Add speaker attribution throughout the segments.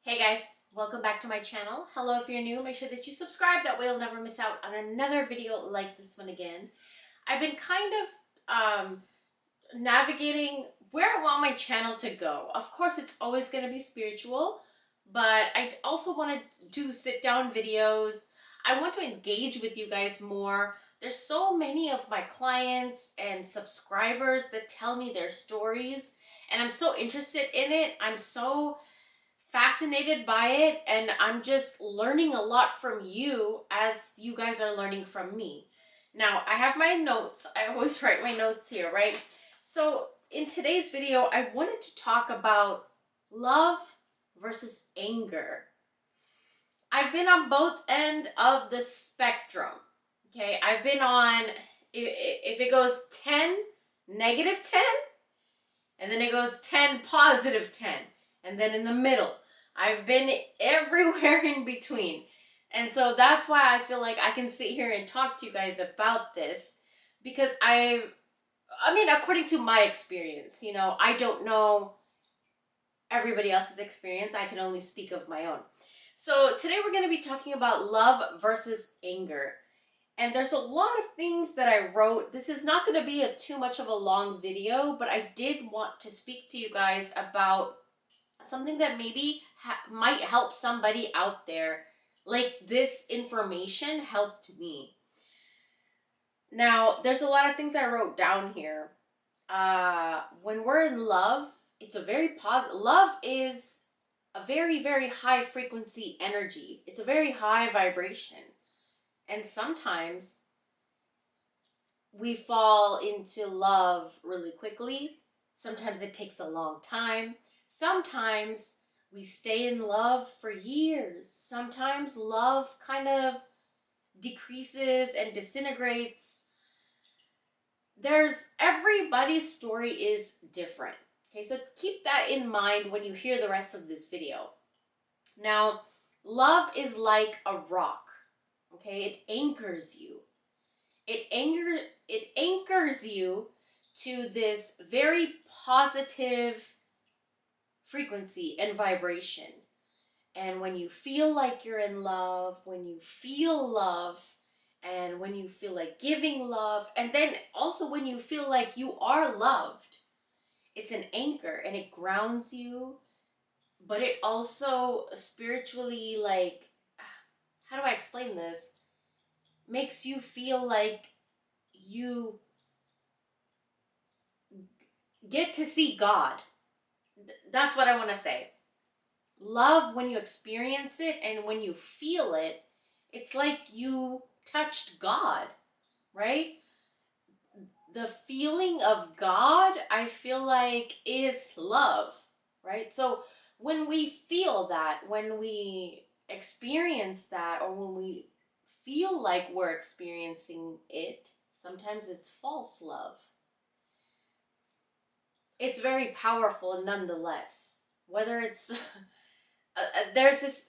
Speaker 1: Hey guys, welcome back to my channel. Hello if you're new, make sure that you subscribe, that way you'll never miss out on another video like this one again. I've been kind of navigating where I want my channel to go. Of course, it's always going to be spiritual, but I also want to do sit down videos. I want to engage with you guys more. There's so many of my clients and subscribers that tell me their stories, and I'm so interested in it. I'm so fascinated by it, and I'm just learning a lot from you as you guys are learning from me. Now, I have my notes. I always write my notes here, right? So in today's video, I wanted to talk about love versus anger. I've been on both end of the spectrum. Okay, I've been on, if it goes 10, negative 10, and then it goes 10, positive 10. And then in the middle. I've been everywhere in between. And so that's why I feel like I can sit here and talk to you guys about this. Because I mean, according to my experience, I don't know everybody else's experience. I can only speak of my own. So today we're going to be talking about love versus anger. And there's a lot of things that I wrote. This is not going to be too much of a long video, but I did want to speak to you guys about something that maybe might help somebody out there. Like this information helped me. Now, there's a lot of things I wrote down here. When we're in love, it's a very positive. Love is a very, very high frequency energy. It's a very high vibration. And sometimes we fall into love really quickly. Sometimes it takes a long time. Sometimes we stay in love for years. Sometimes love kind of decreases and disintegrates. Everybody's story is different. Okay, so keep that in mind when you hear the rest of this video. Now, love is like a rock. Okay, it anchors you. It anchors you to this very positive frequency and vibration. And when you feel like you're in love, when you feel love, and when you feel like giving love, and then also when you feel like you are loved, it's an anchor and it grounds you, but it also spiritually, like, how do I explain this? Makes you feel like you get to see God. That's what I want to say. Love, when you experience it and when you feel it, it's like you touched God, right? The feeling of God, I feel like, is love, right? So when we feel that, when we experience that, or when we feel like we're experiencing it, sometimes it's false love. It's very powerful nonetheless. Whether it's there's this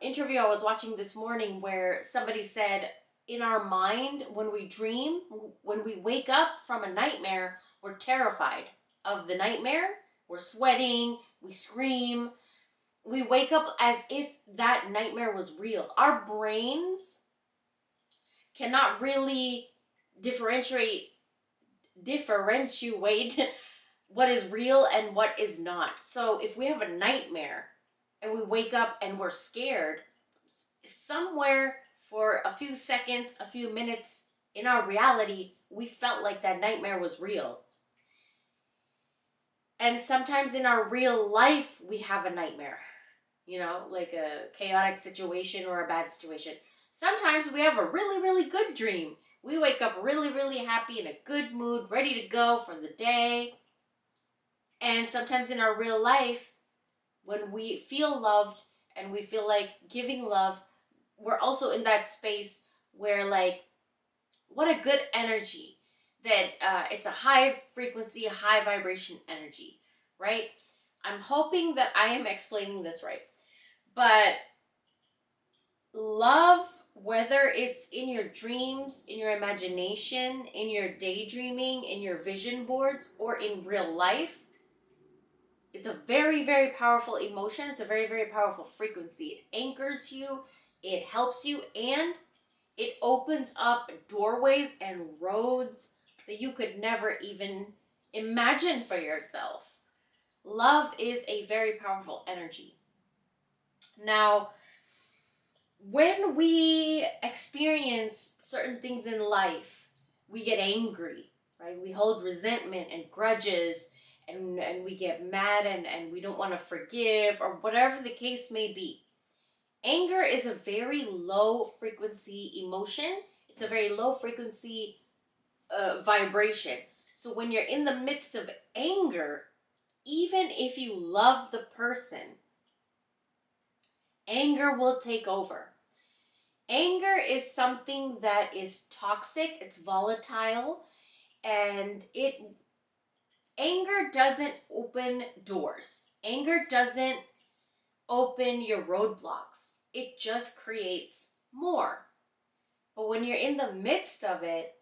Speaker 1: interview I was watching this morning where somebody said, in our mind, when we dream, when we wake up from a nightmare, we're terrified of the nightmare. We're sweating, we scream. We wake up as if that nightmare was real. Our brains cannot really differentiate what is real and what is not. So if we have a nightmare and we wake up and we're scared, somewhere for a few seconds, a few minutes in our reality, we felt like that nightmare was real. And sometimes in our real life, we have a nightmare, like a chaotic situation or a bad situation. Sometimes we have a really, really good dream. We wake up really, really happy, in a good mood, ready to go for the day. And sometimes in our real life, when we feel loved and we feel like giving love, we're also in that space where, like, what a good energy. That it's a high frequency, high vibration energy, right? I'm hoping that I am explaining this right. But love, whether it's in your dreams, in your imagination, in your daydreaming, in your vision boards, or in real life, It's a very, very powerful emotion. It's a very, very powerful frequency. It anchors you, it helps you, and it opens up doorways and roads that you could never even imagine for yourself. Love is a very powerful energy. Now, when we experience certain things in life, we get angry, right? We hold resentment and grudges, and we get mad, and we don't want to forgive, or whatever the case may be. Anger is a very low frequency emotion. It's a very low frequency vibration. So when you're in the midst of anger, even if you love the person, anger will take over. Anger is something that is toxic, it's volatile, and anger doesn't open doors. Anger doesn't open your roadblocks. It just creates more. But when you're in the midst of it,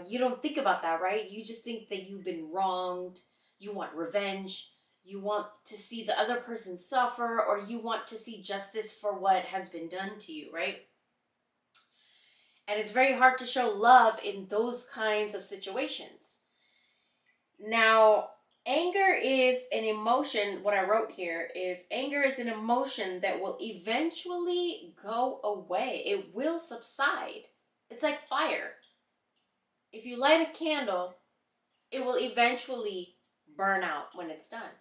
Speaker 1: you don't think about that, right? You just think that you've been wronged. You want revenge. You want to see the other person suffer, or you want to see justice for what has been done to you, right? And it's very hard to show love in those kinds of situations. Now, anger is an emotion. What I wrote here is anger is an emotion that will eventually go away. It will subside. It's like fire. If you light a candle, it will eventually burn out when it's done.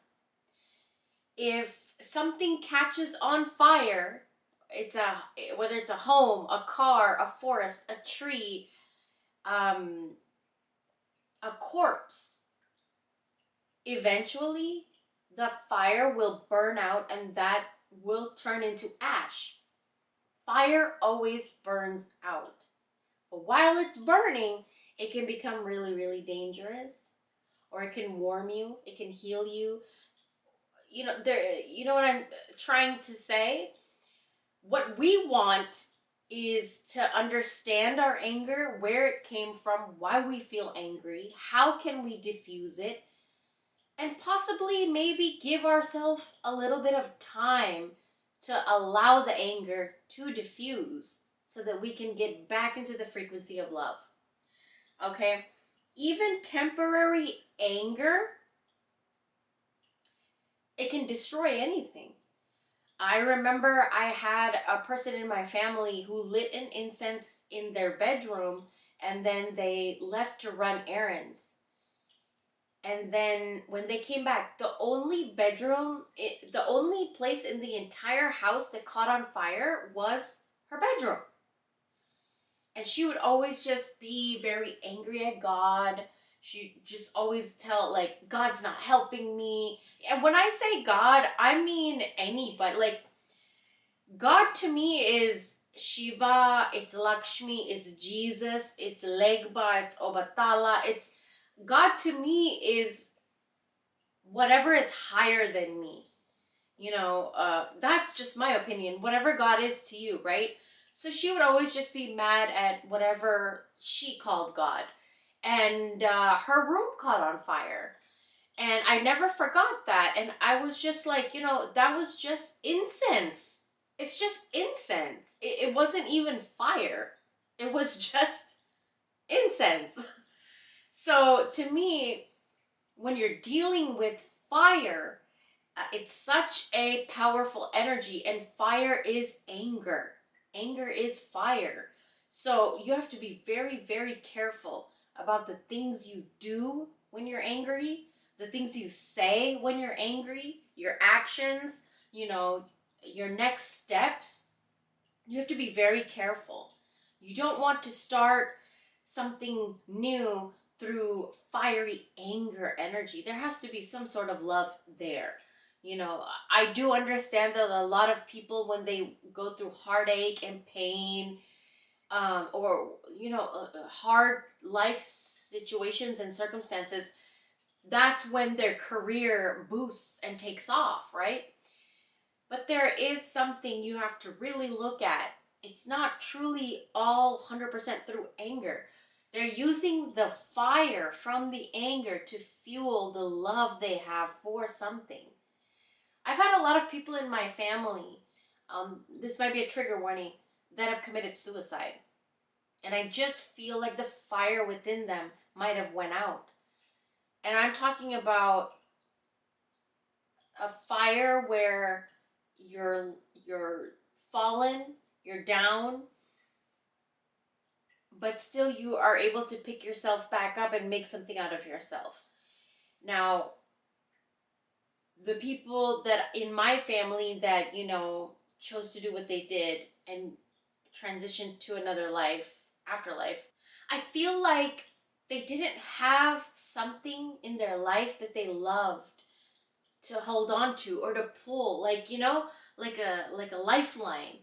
Speaker 1: If something catches on fire, whether it's a home, a car, a forest, a tree, a corpse, eventually the fire will burn out and that will turn into ash. Fire always burns out. But while it's burning, it can become really, really dangerous, or it can warm you, it can heal you. You know what I'm trying to say? What we want is to understand our anger, where it came from, why we feel angry, how can we diffuse it, and possibly maybe give ourselves a little bit of time to allow the anger to diffuse so that we can get back into the frequency of love. Okay? Even temporary anger, it can destroy anything. I remember I had a person in my family who lit an incense in their bedroom and then they left to run errands. And then when they came back, the only place in the entire house that caught on fire was her bedroom. And she would always just be very angry at God. She just always tell, like, God's not helping me. And when I say God, I mean anybody. Like, God to me is Shiva, it's Lakshmi, it's Jesus, it's Legba, it's Obatala. It's God to me is whatever is higher than me. That's just my opinion. Whatever God is to you, right? So she would always just be mad at whatever she called God. And her room caught on fire. And I never forgot that. And I was just like, that was just incense. It's just incense. It wasn't even fire. It was just incense. So to me, when you're dealing with fire, it's such a powerful energy, and fire is anger. Anger is fire. So you have to be very, very careful about the things you do when you're angry, the things you say when you're angry, your actions, your next steps. You have to be very careful. You don't want to start something new through fiery anger energy. There has to be some sort of love there. I do understand that a lot of people, when they go through heartache and pain, or hard life situations and circumstances, that's when their career boosts and takes off, right? But there is something you have to really look at. It's not truly all 100% through anger. They're using the fire from the anger to fuel the love they have for something. I've had a lot of people in my family, this might be a trigger warning, that have committed suicide. And I just feel like the fire within them might have went out. And I'm talking about a fire where you're fallen, you're down, but still you are able to pick yourself back up and make something out of yourself. Now, the people that in my family that, chose to do what they did and transitioned to another life, afterlife, I feel like they didn't have something in their life that they loved to hold on to or to pull, like a lifeline.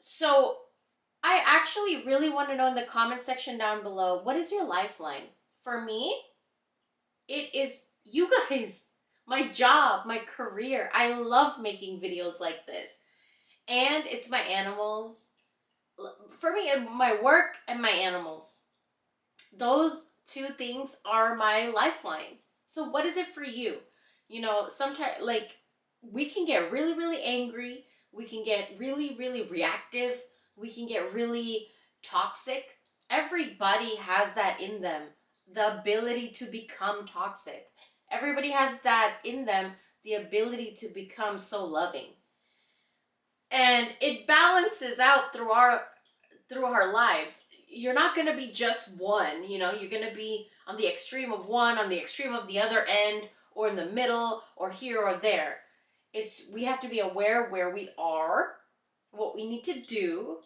Speaker 1: So I actually really want to know in the comment section down below, what is your lifeline? For me, it is you guys, my job, my career. I love making videos like this. And it's my animals. For me, my work and my animals. Those two things are my lifeline. So what is it for you? Sometimes, like, we can get really, really angry. We can get really, really reactive. We can get really toxic. Everybody has that in them, the ability to become toxic. Everybody has that in them, the ability to become so loving. And it balances out through our lives. You're not going to be just one, you're going to be on the extreme of one, on the extreme of the other end, or in the middle, or here or there. We have to be aware where we are, what we need to do,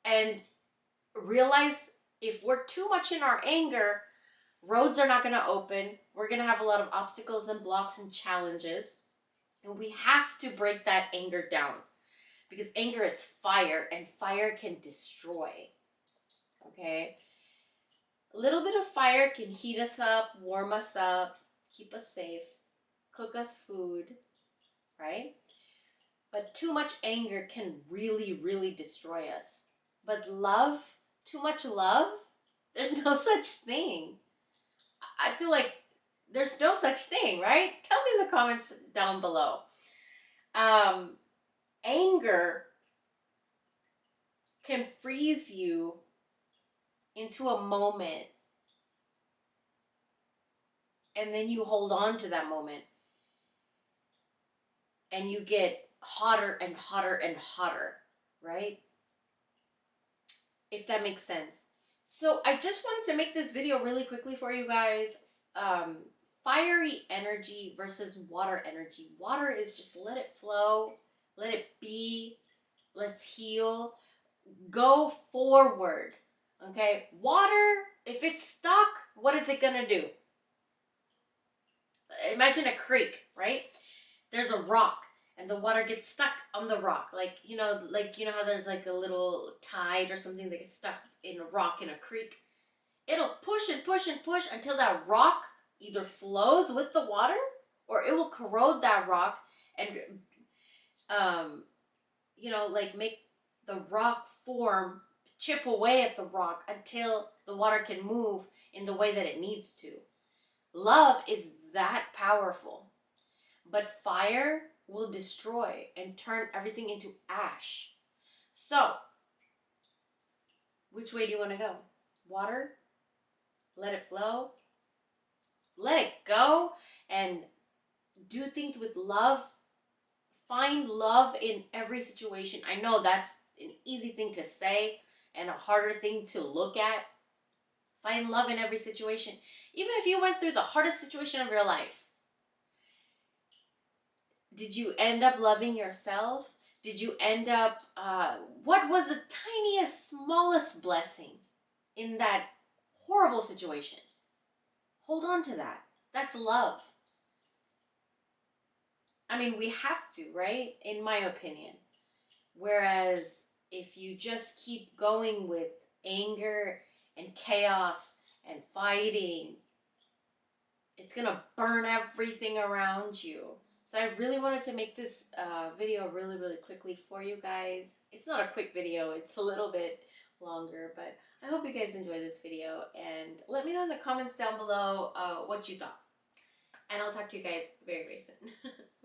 Speaker 1: and realize if we're too much in our anger, roads are not going to open. We're going to have a lot of obstacles and blocks and challenges. And we have to break that anger down, because anger is fire, and fire can destroy. Okay? A little bit of fire can heat us up, warm us up, keep us safe, cook us food, right? But too much anger can really, really destroy us. But love, too much love, there's no such thing. I feel like there's no such thing, right? Tell me in the comments down below. Anger can freeze you into a moment, and then you hold on to that moment, and you get hotter and hotter and hotter, right? If that makes sense. So I just wanted to make this video really quickly for you guys. Fiery energy versus water energy. Water is just let it flow, let it be, let's heal, go forward. Okay, water, if it's stuck, what is it gonna do? Imagine a creek, right? There's a rock and the water gets stuck on the rock. Like how there's like a little tide or something that gets stuck in a rock in a creek. It'll push and push and push until that rock either flows with the water or it will corrode that rock and make the rock form, chip away at the rock until the water can move in the way that it needs to. Love is that powerful. But fire will destroy and turn everything into ash. So, which way do you want to go? Water? Let it flow? Let it go and do things with love. Find love in every situation. I know that's an easy thing to say and a harder thing to look at. Find love in every situation. Even if you went through the hardest situation of your life, did you end up loving yourself? Did you end up, what was the tiniest, smallest blessing in that horrible situation? Hold on to that. That's love. I mean, we have to, right? In my opinion. Whereas if you just keep going with anger and chaos and fighting, it's going to burn everything around you. So I really wanted to make this video really, really quickly for you guys. It's not a quick video. It's a little bit longer. But I hope you guys enjoy this video, and let me know in the comments down below what you thought. And I'll talk to you guys very, very soon.